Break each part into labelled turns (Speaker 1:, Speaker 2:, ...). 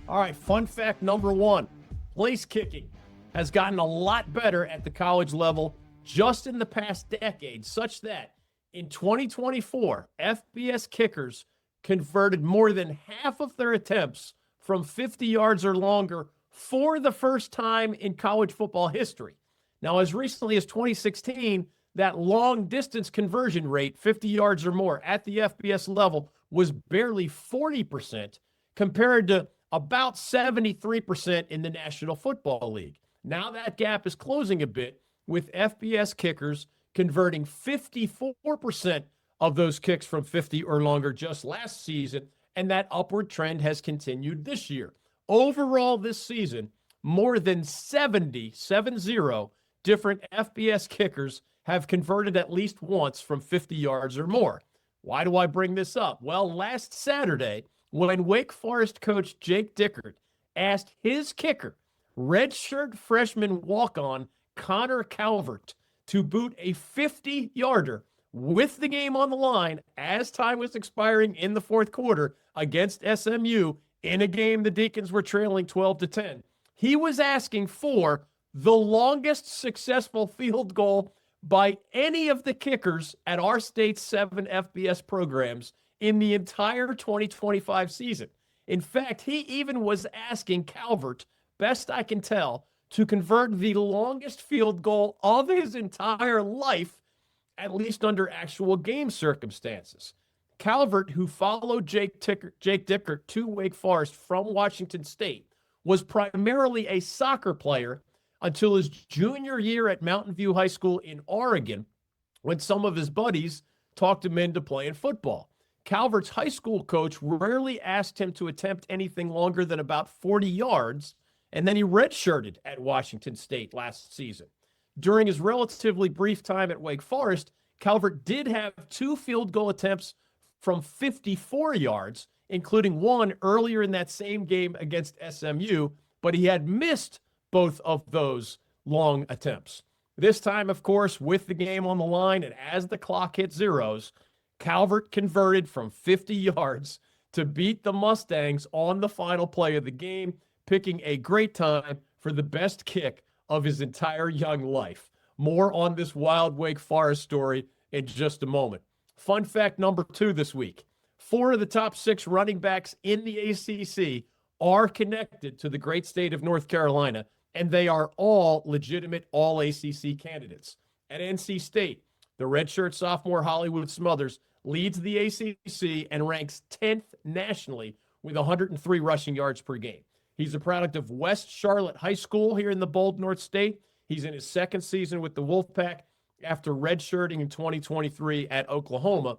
Speaker 1: All right, fun fact number one, place kicking has gotten a lot better at the college level just in the past decade, such that in 2024, FBS kickers converted more than half of their attempts from 50 yards or longer for the first time in college football history. Now, as recently as 2016, that long distance conversion rate, 50 yards or more at the FBS level, was barely 40% compared to about 73% in the National Football League. Now that gap is closing a bit, with FBS kickers converting 54% of those kicks from 50 or longer just last season, and that upward trend has continued this year. Overall this season, more than 70 different FBS kickers have converted at least once from 50 yards or more. Why do I bring this up? Well, last Saturday, when Wake Forest coach Jake Dickert asked his kicker, redshirt freshman walk-on Connor Calvert, to boot a 50-yarder with the game on the line as time was expiring in the fourth quarter against SMU in a game the Deacons were trailing 12-10, he was asking for the longest successful field goal by any of the kickers at our state's 7 FBS programs in the entire 2025 season. In fact, he even was asking Calvert, best I can tell, to convert the longest field goal of his entire life, at least under actual game circumstances. Calvert, who followed Jake Dickert to Wake Forest from Washington State, was primarily a soccer player until his junior year at Mountain View High School in Oregon, when some of his buddies talked him into playing football. Calvert's high school coach rarely asked him to attempt anything longer than about 40 yards, and then he redshirted at Washington State last season. During his relatively brief time at Wake Forest, Calvert did have 2 field goal attempts from 54 yards, including one earlier in that same game against SMU, but he had missed both of those long attempts. This time, of course, with the game on the line and as the clock hit zeros, Calvert converted from 50 yards to beat the Mustangs on the final play of the game, picking a great time for the best kick of his entire young life. More on this wild Wake Forest story in just a moment. Fun fact number 2 this week. 4 of the top 6 running backs in the ACC are connected to the great state of North Carolina, and they are all legitimate All-ACC candidates. At NC State, the redshirt sophomore Hollywood Smothers leads the ACC and ranks 10th nationally with 103 rushing yards per game. He's a product of West Charlotte High School here in the bold North State. He's in his second season with the Wolfpack after redshirting in 2023 at Oklahoma.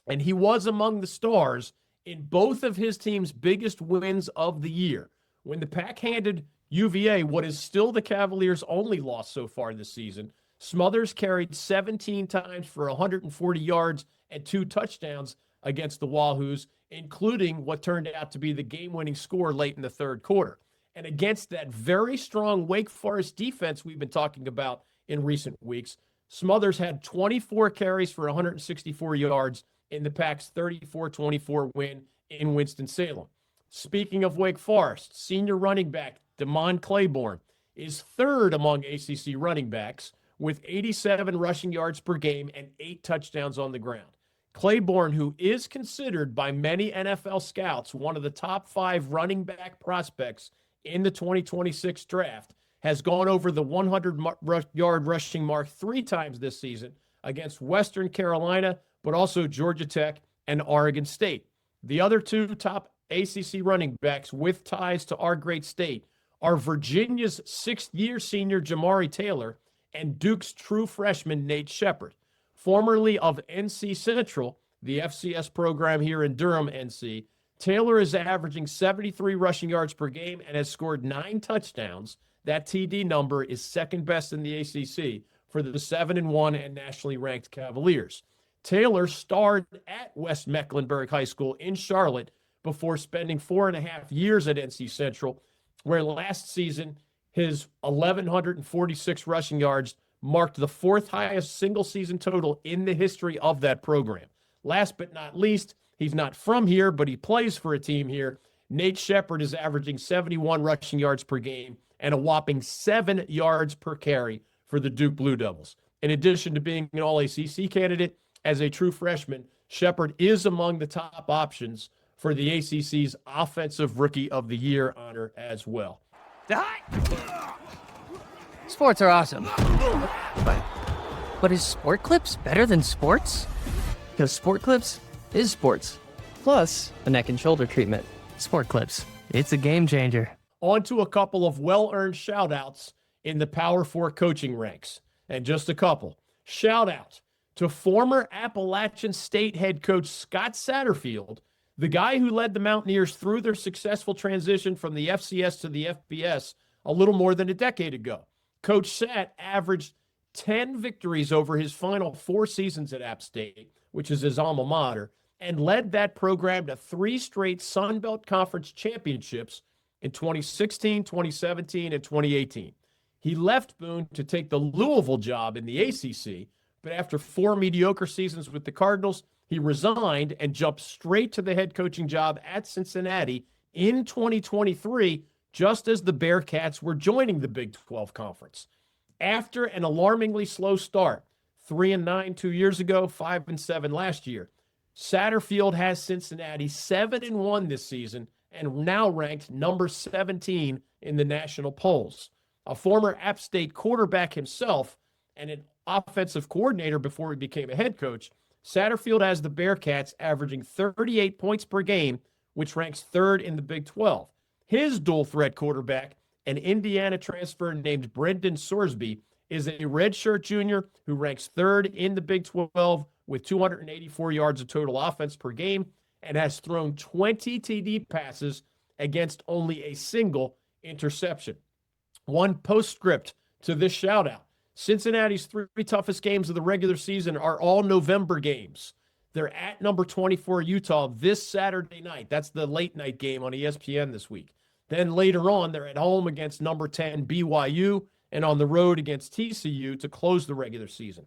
Speaker 1: And he was among the stars in both of his team's biggest wins of the year. When the Pack handed UVA what is still the Cavaliers' only loss so far this season, Smothers carried 17 times for 140 yards and 2 touchdowns against the Wahoos, including what turned out to be the game-winning score late in the third quarter. And against that very strong Wake Forest defense we've been talking about in recent weeks, Smothers had 24 carries for 164 yards in the Pack's 34-24 win in Winston-Salem. Speaking of Wake Forest, senior running back Damon Claiborne is third among ACC running backs with 87 rushing yards per game and 8 touchdowns on the ground. Claiborne, who is considered by many NFL scouts one of the top 5 running back prospects in the 2026 draft, has gone over the 100-yard rushing mark 3 times this season against Western Carolina, but also Georgia Tech and Oregon State. The other 2 top ACC running backs with ties to our great state are Virginia's 6th-year senior Jamari Taylor and Duke's true freshman Nate Shepard. Formerly of NC Central, the FCS program here in Durham, NC, Taylor is averaging 73 rushing yards per game and has scored 9 touchdowns. That TD number is second best in the ACC for the 7-1 and nationally ranked Cavaliers. Taylor starred at West Mecklenburg High School in Charlotte before spending 4.5 years at NC Central, where last season his 1,146 rushing yards marked the 4th highest single-season total in the history of that program. Last but not least, he's not from here, but he plays for a team here. Nate Shepard is averaging 71 rushing yards per game and a whopping 7 yards per carry for the Duke Blue Devils. In addition to being an All-ACC candidate, as a true freshman, Shepard is among the top options for the ACC's Offensive Rookie of the Year honor as well.
Speaker 2: Sports are awesome. But is Sport Clips better than sports? Because Sport Clips is sports. Plus, a neck and shoulder treatment. Sport Clips. It's a game changer.
Speaker 1: On to a couple of well-earned shout-outs in the Power 4 coaching ranks. And just a couple. Shout-out to former Appalachian State head coach Scott Satterfield, the guy who led the Mountaineers through their successful transition from the FCS to the FBS a little more than a decade ago. Coach Sat averaged 10 victories over his final 4 seasons at App State, which is his alma mater, and led that program to 3 straight Sun Belt Conference championships in 2016, 2017, and 2018. He left Boone to take the Louisville job in the ACC, but after 4 mediocre seasons with the Cardinals, he resigned and jumped straight to the head coaching job at Cincinnati in 2023, just as the Bearcats were joining the Big 12 Conference. After an alarmingly slow start, 3-9 2 years ago, 5-7 last year, Satterfield has Cincinnati 7-1 this season and now ranked number 17 in the national polls. A former App State quarterback himself and an offensive coordinator before he became a head coach, Satterfield has the Bearcats averaging 38 points per game, which ranks 3rd in the Big 12. His dual-threat quarterback, an Indiana transfer named Brendan Sorsby, is a redshirt junior who ranks 3rd in the Big 12 with 284 yards of total offense per game and has thrown 20 TD passes against only a single interception. One postscript to this shout-out. Cincinnati's 3 toughest games of the regular season are all November games. They're at number 24 Utah this Saturday night. That's the late night game on ESPN this week. Then later on, they're at home against number 10 BYU and on the road against TCU to close the regular season.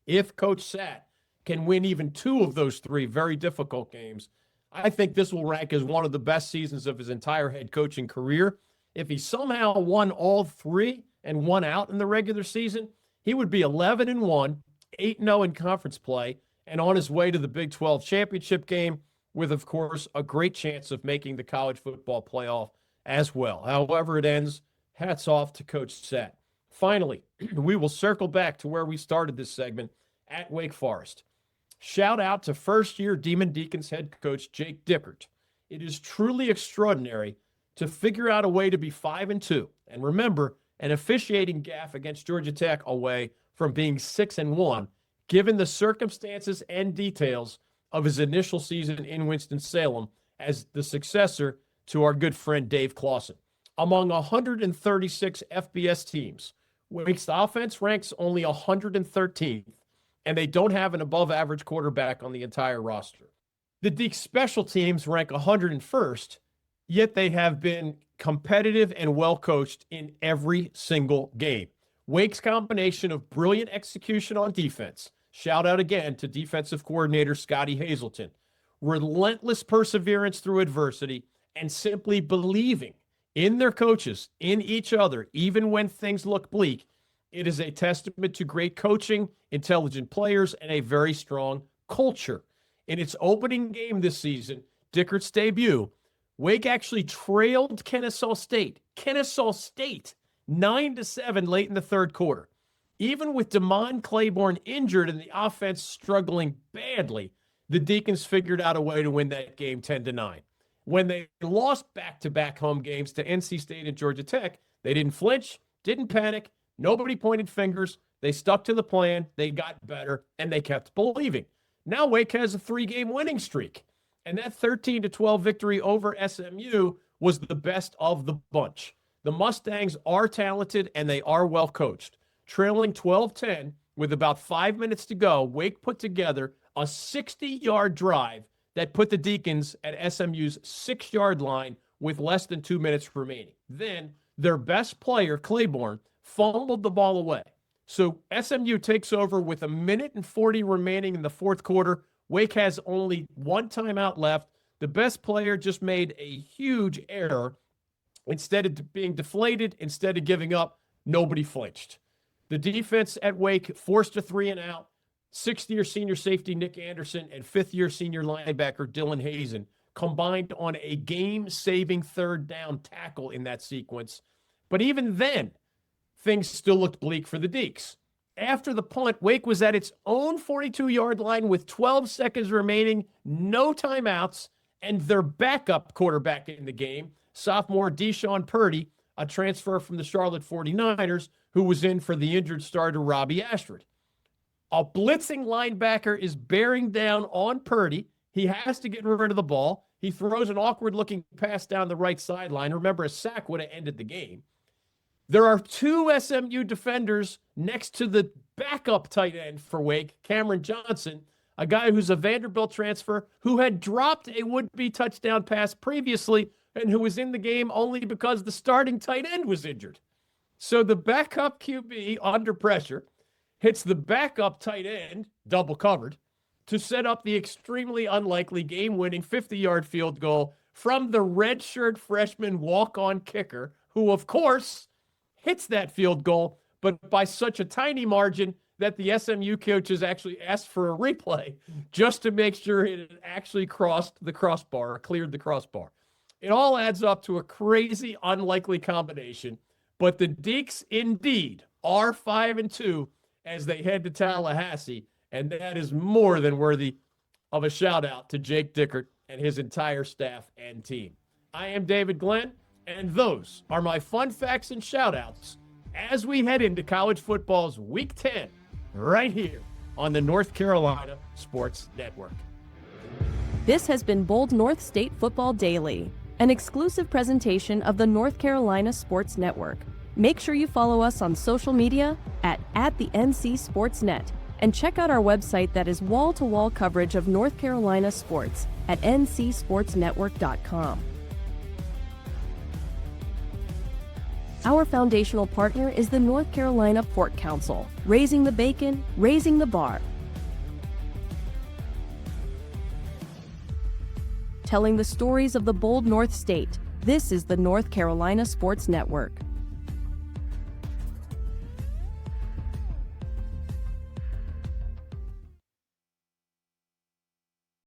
Speaker 1: If Coach Sat can win even 2 of those 3 very difficult games, I think this will rank as one of the best seasons of his entire head coaching career. If he somehow won all 3 and won out in the regular season, he would be 11-1, 8-0 in conference play, and on his way to the Big 12 championship game with, of course, a great chance of making the college football playoff as well. However it ends, hats off to Coach Sat. Finally, we will circle back to where we started this segment at Wake Forest. Shout out to first-year Demon Deacons head coach Jake Dickert. It is truly extraordinary to figure out a way to be 5-2. And remember, an officiating gaffe against Georgia Tech away from being 6-1, given the circumstances and details of his initial season in Winston-Salem as the successor to our good friend Dave Clawson. Among 136 FBS teams, Wake's offense ranks only 113th, and they don't have an above-average quarterback on the entire roster. The Deacs special teams rank 101st, yet they have been competitive and well-coached in every single game. Wake's combination of brilliant execution on defense, shout out again to defensive coordinator Scotty Hazelton, relentless perseverance through adversity, and simply believing in their coaches, in each other, even when things look bleak, it is a testament to great coaching, intelligent players, and a very strong culture. In its opening game this season, Dickert's debut, Wake actually trailed Kennesaw State 9-7 late in the third quarter. Even with Damon Claiborne injured and the offense struggling badly, the Deacons figured out a way to win that game 10-9. When they lost back-to-back home games to NC State and Georgia Tech, they didn't flinch, didn't panic, nobody pointed fingers. They stuck to the plan, they got better, and they kept believing. Now Wake has a 3-game winning streak, and that 13-12 victory over SMU was the best of the bunch. The Mustangs are talented, and they are well coached. Trailing 12-10 with about 5 minutes to go, Wake put together a 60-yard drive that put the Deacons at SMU's 6-yard line with less than 2 minutes remaining. Then their best player, Claiborne, fumbled the ball away. So SMU takes over with 1:40 remaining in the fourth quarter. Wake has only one timeout left. The best player just made a huge error. Instead of being deflated, instead of giving up, nobody flinched. The defense at Wake forced a 3-and-out. Sixth-year senior safety Nick Anderson and fifth-year senior linebacker Dylan Hazen combined on a game-saving third down tackle in that sequence. But even then, things still looked bleak for the Deacs. After the punt, Wake was at its own 42-yard line with 12 seconds remaining, no timeouts, and their backup quarterback in the game, sophomore Deshaun Purdy, a transfer from the Charlotte 49ers, who was in for the injured starter Robbie Ashford. A blitzing linebacker is bearing down on Purdy. He has to get rid of the ball. He throws an awkward-looking pass down the right sideline. Remember, a sack would have ended the game. There are two SMU defenders next to the backup tight end for Wake, Cameron Johnson, a guy who's a Vanderbilt transfer who had dropped a would-be touchdown pass previously and who was in the game only because the starting tight end was injured. So the backup QB, under pressure, hits the backup tight end, double covered, to set up the extremely unlikely game-winning 50-yard field goal from the redshirt freshman walk-on kicker, who, of course, hits that field goal, but by such a tiny margin that the SMU coaches actually asked for a replay just to make sure it had actually crossed the crossbar or cleared the crossbar. It all adds up to a crazy, unlikely combination, but the Deacs indeed are 5-2 as they head to Tallahassee, and that is more than worthy of a shout-out to Jake Dickert and his entire staff and team. I am David Glenn, and those are my fun facts and shout-outs as we head into college football's Week 10 right here on the North Carolina Sports Network.
Speaker 3: This has been Bold North State Football Daily, an exclusive presentation of the North Carolina Sports Network. Make sure you follow us on social media at the NC Sportsnet, and check out our website that is wall-to-wall coverage of North Carolina sports at ncsportsnetwork.com. Our foundational partner is the North Carolina Pork Council, raising the bacon, raising the bar. Telling the stories of the bold North State, this is the North Carolina Sports Network.